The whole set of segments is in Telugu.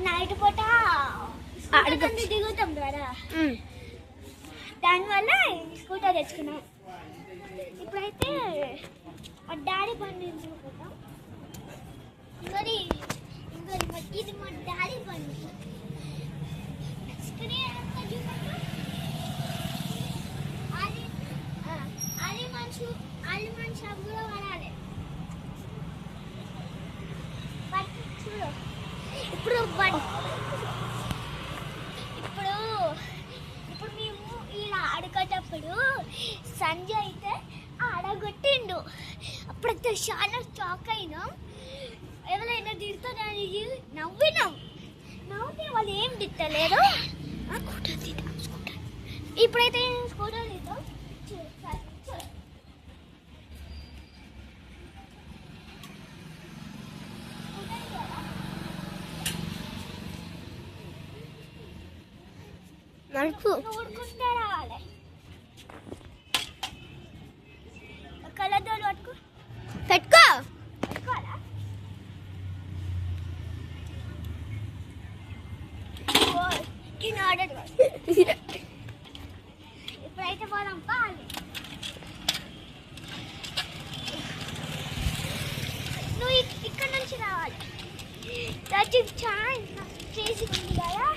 నైట్ పూట దిగుతాం కదా, దానివల్ల స్కూటర్ తెచ్చుకున్నాం. ఇప్పుడైతే మా డాడీ బండి చూపుతాం. మరి ఇది మా డాడీ బండి. అది మనిషి కూడా పడాలి. ఇప్పుడు మేము ఇలా ఆడుకోటప్పుడు సంజయ్ అయితే ఆడగొట్టిండు. అప్పుడైతే చాలా షాక్ అయినాం. ఎవరైనా తిడతారని నవ్వినాం. నవ్వుతే వాళ్ళు ఏం తిట్టలేరు. ఇప్పుడైతే స్కూటర్ తీద్దాం. ఊడుకుంటే రావాలి. కళ్ళద్దాలు పెట్టుకోవాలా? ఇప్పుడైతే పోదాం పాలి. నువ్వు ఇక్కడ నుంచి రావాలి. చాలా చేసి ఉంది కదా.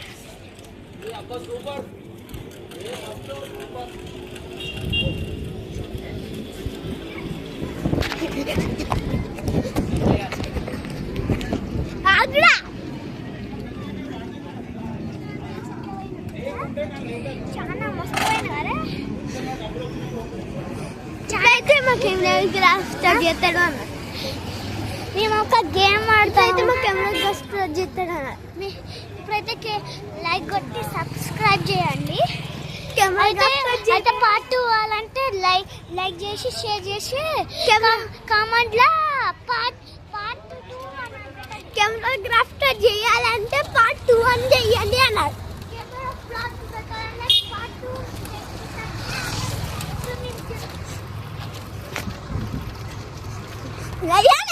చాలా మస్తు కదా. అయితే మాకు గ్రాఫ్ట్ చేస్తాడు అన్న. మేము ఒక గేమ్ ఆడతాం. అయితే మా కెమెరా గ్రాఫ్ట్ చేస్తాడు అన్న. ఇప్పుడైతే లైక్ కొట్టి సబ్స్క్రైబ్ చేయండి. అయితే పార్ట్ 2 అవ్వాలంటే లైక్ చేసి షేర్ చేసి కామెంట్లో పార్ట్ 2 కెమెరా గ్రాఫ్ట్ చేయాలంటే పార్ట్ 2 అని చేయండి అన్నారు. పార్ట్ 2